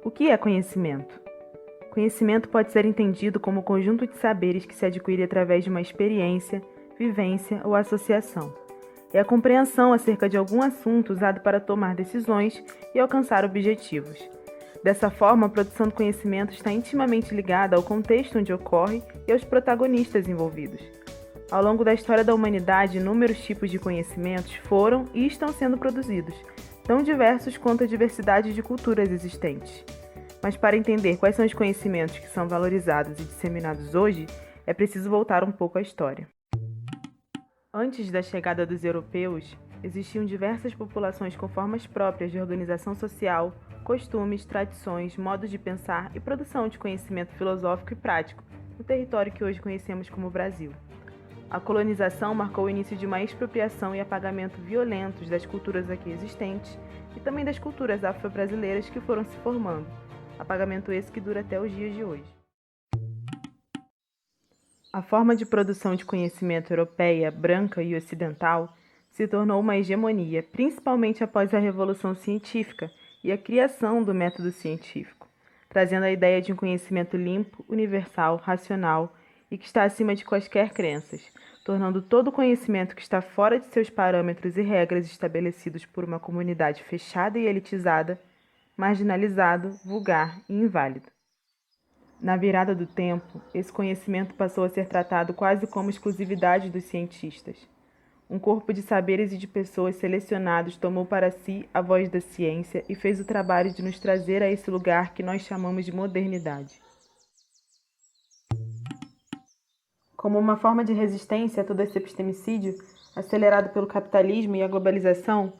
O que é conhecimento? Conhecimento pode ser entendido como o conjunto de saberes que se adquire através de uma experiência, vivência ou associação. É a compreensão acerca de algum assunto usado para tomar decisões e alcançar objetivos. Dessa forma, a produção do conhecimento está intimamente ligada ao contexto onde ocorre e aos protagonistas envolvidos. Ao longo da história da humanidade, inúmeros tipos de conhecimentos foram e estão sendo produzidos, tão diversos quanto a diversidade de culturas existentes. Mas para entender quais são os conhecimentos que são valorizados e disseminados hoje, é preciso voltar um pouco à história. Antes da chegada dos europeus, existiam diversas populações com formas próprias de organização social, costumes, tradições, modos de pensar e produção de conhecimento filosófico e prático no território que hoje conhecemos como Brasil. A colonização marcou o início de uma expropriação e apagamento violentos das culturas aqui existentes e também das culturas afro-brasileiras que foram se formando, apagamento esse que dura até os dias de hoje. A forma de produção de conhecimento europeia, branca e ocidental se tornou uma hegemonia, principalmente após a Revolução Científica e a criação do método científico, trazendo a ideia de um conhecimento limpo, universal, racional e que está acima de quaisquer crenças, tornando todo conhecimento que está fora de seus parâmetros e regras estabelecidos por uma comunidade fechada e elitizada, marginalizado, vulgar e inválido. Na virada do tempo, esse conhecimento passou a ser tratado quase como exclusividade dos cientistas. Um corpo de saberes e de pessoas selecionados tomou para si a voz da ciência e fez o trabalho de nos trazer a esse lugar que nós chamamos de modernidade. Como uma forma de resistência a todo esse epistemicídio, acelerado pelo capitalismo e a globalização,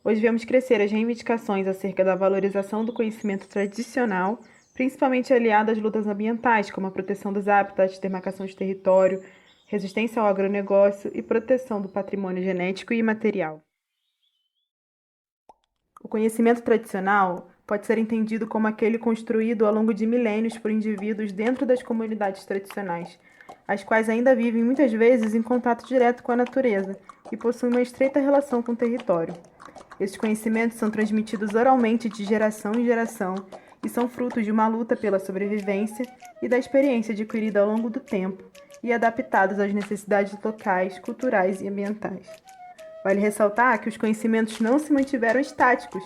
hoje vemos crescer as reivindicações acerca da valorização do conhecimento tradicional, principalmente aliado às lutas ambientais, como a proteção dos hábitats, demarcação de território, resistência ao agronegócio e proteção do patrimônio genético e imaterial. O conhecimento tradicional pode ser entendido como aquele construído ao longo de milênios por indivíduos dentro das comunidades tradicionais, as quais ainda vivem muitas vezes em contato direto com a natureza e possuem uma estreita relação com o território. Esses conhecimentos são transmitidos oralmente de geração em geração e são frutos de uma luta pela sobrevivência e da experiência adquirida ao longo do tempo e adaptados às necessidades locais, culturais e ambientais. Vale ressaltar que os conhecimentos não se mantiveram estáticos,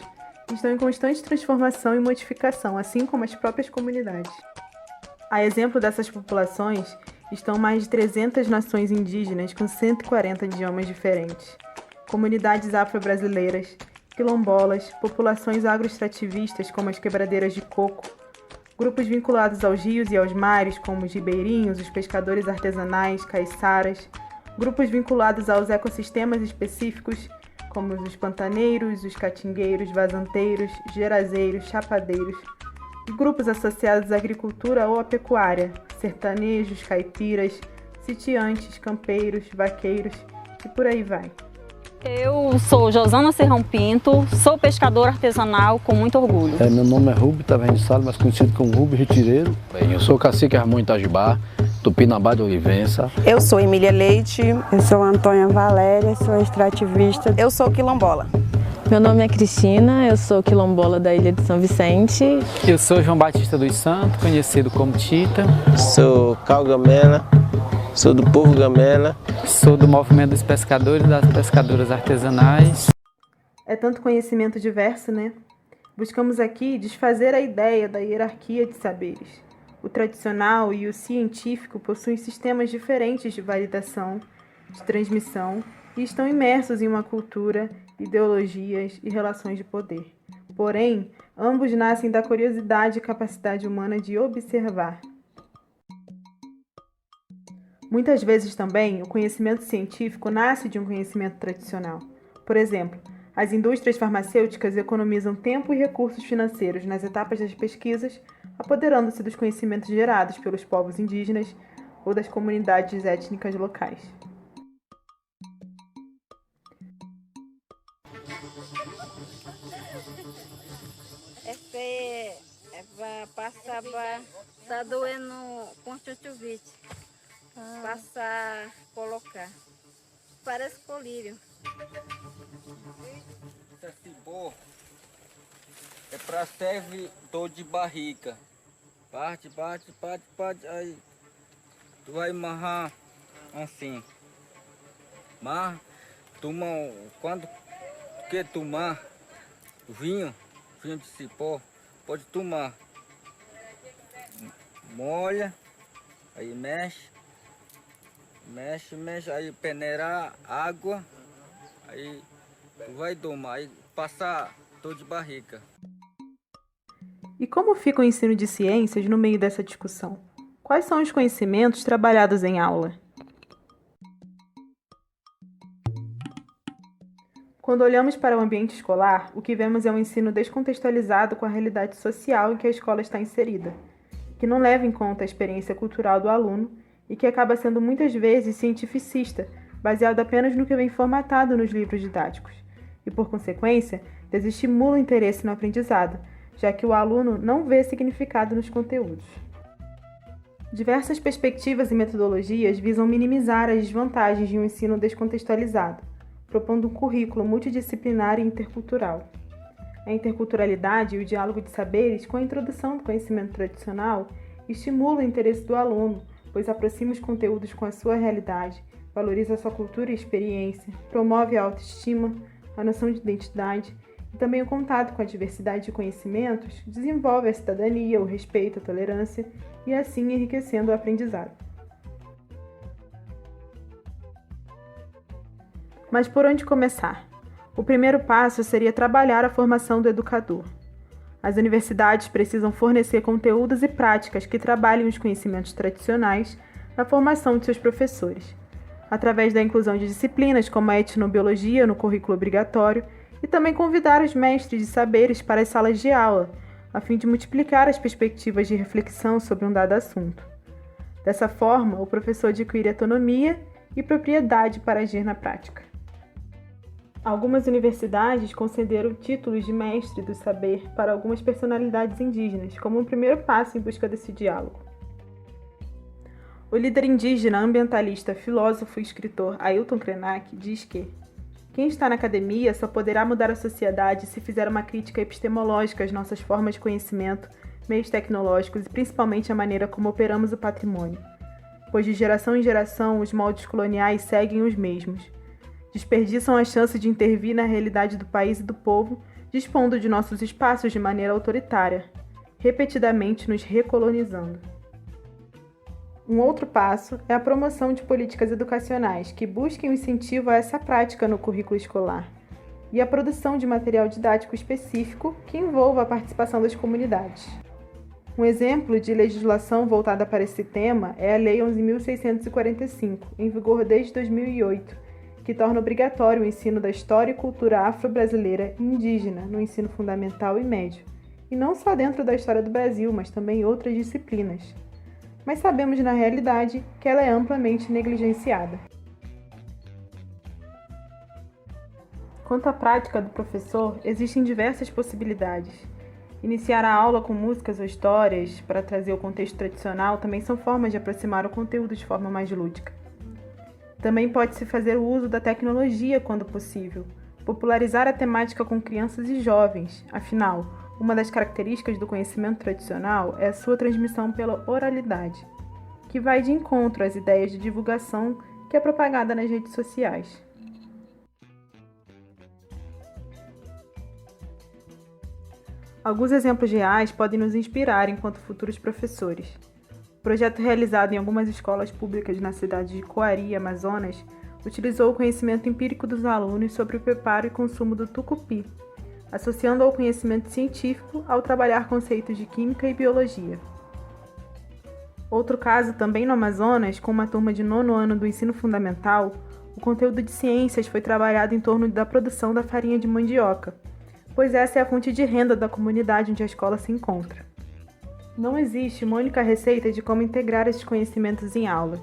estão em constante transformação e modificação, assim como as próprias comunidades. A exemplo dessas populações, estão mais de 300 nações indígenas com 140 idiomas diferentes, comunidades afro-brasileiras, quilombolas, populações agroextrativistas como as quebradeiras de coco, grupos vinculados aos rios e aos mares como os ribeirinhos, os pescadores artesanais, caiçaras, grupos vinculados aos ecossistemas específicos como os pantaneiros, os catingueiros, vazanteiros, gerazeiros, chapadeiros, e grupos associados à agricultura ou à pecuária, sertanejos, caipiras, sitiantes, campeiros, vaqueiros e por aí vai. Eu sou Josana Serrão Pinto, sou pescadora artesanal com muito orgulho. Meu nome é Rubio Taverna de Salles, mais conhecido como Rubio Retireiro. Eu sou Cacique Ramon Itajibá, Tupinambá de Olivença. Eu sou Emília Leite. Eu sou Antônia Valéria, sou extrativista. Eu sou quilombola. Meu nome é Cristina, eu sou quilombola da Ilha de São Vicente. Eu sou João Batista dos Santos, conhecido como Tita. Sou Cal Gamela, sou do povo Gamela. Sou do movimento dos pescadores e das pescadoras artesanais. É tanto conhecimento diverso, né? Buscamos aqui desfazer a ideia da hierarquia de saberes. O tradicional e o científico possuem sistemas diferentes de validação, de transmissão e estão imersos em uma cultura, ideologias e relações de poder. Porém, ambos nascem da curiosidade e capacidade humana de observar. Muitas vezes também, o conhecimento científico nasce de um conhecimento tradicional. Por exemplo, as indústrias farmacêuticas economizam tempo e recursos financeiros nas etapas das pesquisas, apoderando-se dos conhecimentos gerados pelos povos indígenas ou das comunidades étnicas locais. Tá doendo conjuntivite. Passar, colocar. Parece colírio. é para servir dor de barriga. Bate, aí tu vai amarrar assim. Mas quando quer tomar vinho de cipó, pode tomar. Molha, aí mexe, aí peneira água, aí tu vai tomar, aí passar dor de barriga. E como fica o ensino de ciências no meio dessa discussão? Quais são os conhecimentos trabalhados em aula? Quando olhamos para o ambiente escolar, o que vemos é um ensino descontextualizado com a realidade social em que a escola está inserida, que não leva em conta a experiência cultural do aluno e que acaba sendo muitas vezes cientificista, baseado apenas no que vem formatado nos livros didáticos, e por consequência, desestimula o interesse no aprendizado, já que o aluno não vê significado nos conteúdos. Diversas perspectivas e metodologias visam minimizar as desvantagens de um ensino descontextualizado, propondo um currículo multidisciplinar e intercultural. A interculturalidade e o diálogo de saberes com a introdução do conhecimento tradicional estimula o interesse do aluno, pois aproxima os conteúdos com a sua realidade, valoriza a sua cultura e experiência, promove a autoestima, a noção de identidade e também o contato com a diversidade de conhecimentos, desenvolve a cidadania, o respeito, a tolerância e assim enriquecendo o aprendizado. Mas por onde começar? O primeiro passo seria trabalhar a formação do educador. As universidades precisam fornecer conteúdos e práticas que trabalhem os conhecimentos tradicionais na formação de seus professores, através da inclusão de disciplinas como a etnobiologia no currículo obrigatório e também convidar os mestres de saberes para as salas de aula, a fim de multiplicar as perspectivas de reflexão sobre um dado assunto. Dessa forma, o professor adquire autonomia e propriedade para agir na prática. Algumas universidades concederam títulos de mestre do saber para algumas personalidades indígenas, como um primeiro passo em busca desse diálogo. O líder indígena, ambientalista, filósofo e escritor Ailton Krenak diz que quem está na academia só poderá mudar a sociedade se fizer uma crítica epistemológica às nossas formas de conhecimento, meios tecnológicos e principalmente a maneira como operamos o patrimônio, pois de geração em geração os moldes coloniais seguem os mesmos. Desperdiçam a chance de intervir na realidade do país e do povo, dispondo de nossos espaços de maneira autoritária, repetidamente nos recolonizando. Um outro passo é a promoção de políticas educacionais que busquem o incentivo a essa prática no currículo escolar e a produção de material didático específico que envolva a participação das comunidades. Um exemplo de legislação voltada para esse tema é a Lei 11.645, em vigor desde 2008, que torna obrigatório o ensino da história e cultura afro-brasileira e indígena no ensino fundamental e médio, e não só dentro da história do Brasil, mas também em outras disciplinas. Mas sabemos na realidade que ela é amplamente negligenciada. Quanto à prática do professor, existem diversas possibilidades. Iniciar a aula com músicas ou histórias para trazer o contexto tradicional também são formas de aproximar o conteúdo de forma mais lúdica. Também pode-se fazer o uso da tecnologia quando possível, popularizar a temática com crianças e jovens, afinal, uma das características do conhecimento tradicional é a sua transmissão pela oralidade, que vai de encontro às ideias de divulgação que é propagada nas redes sociais. Alguns exemplos reais podem nos inspirar enquanto futuros professores. O projeto realizado em algumas escolas públicas na cidade de Coari, Amazonas, utilizou o conhecimento empírico dos alunos sobre o preparo e consumo do tucupi, associando ao conhecimento científico ao trabalhar conceitos de química e biologia. Outro caso, também no Amazonas, com uma turma de 9º ano do ensino fundamental, o conteúdo de ciências foi trabalhado em torno da produção da farinha de mandioca, pois essa é a fonte de renda da comunidade onde a escola se encontra. Não existe uma única receita de como integrar esses conhecimentos em aula.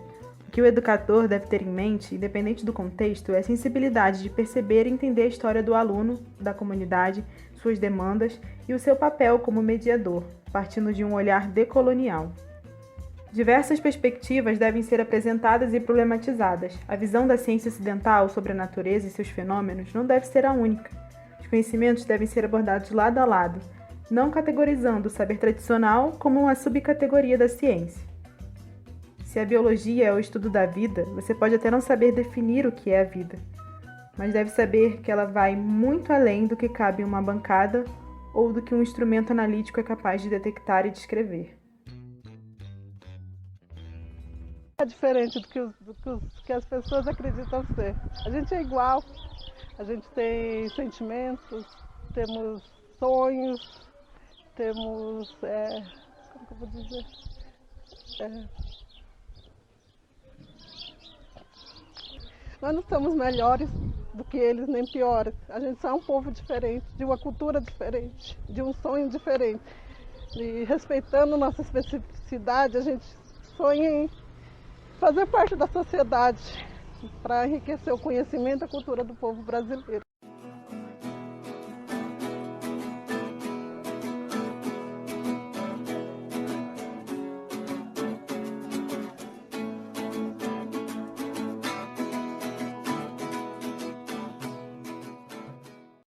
O que o educador deve ter em mente, independente do contexto, é a sensibilidade de perceber e entender a história do aluno, da comunidade, suas demandas e o seu papel como mediador, partindo de um olhar decolonial. Diversas perspectivas devem ser apresentadas e problematizadas. A visão da ciência ocidental sobre a natureza e seus fenômenos não deve ser a única. Os conhecimentos devem ser abordados lado a lado, não categorizando o saber tradicional como uma subcategoria da ciência. Se a biologia é o estudo da vida, você pode até não saber definir o que é a vida, mas deve saber que ela vai muito além do que cabe em uma bancada ou do que um instrumento analítico é capaz de detectar e descrever. É diferente do que as pessoas acreditam ser. A gente é igual, a gente tem sentimentos, temos sonhos, temos, como que eu vou dizer? Nós não somos melhores do que eles, nem piores. A gente só é um povo diferente, de uma cultura diferente, de um sonho diferente. E respeitando nossa especificidade, a gente sonha em fazer parte da sociedade para enriquecer o conhecimento e a cultura do povo brasileiro.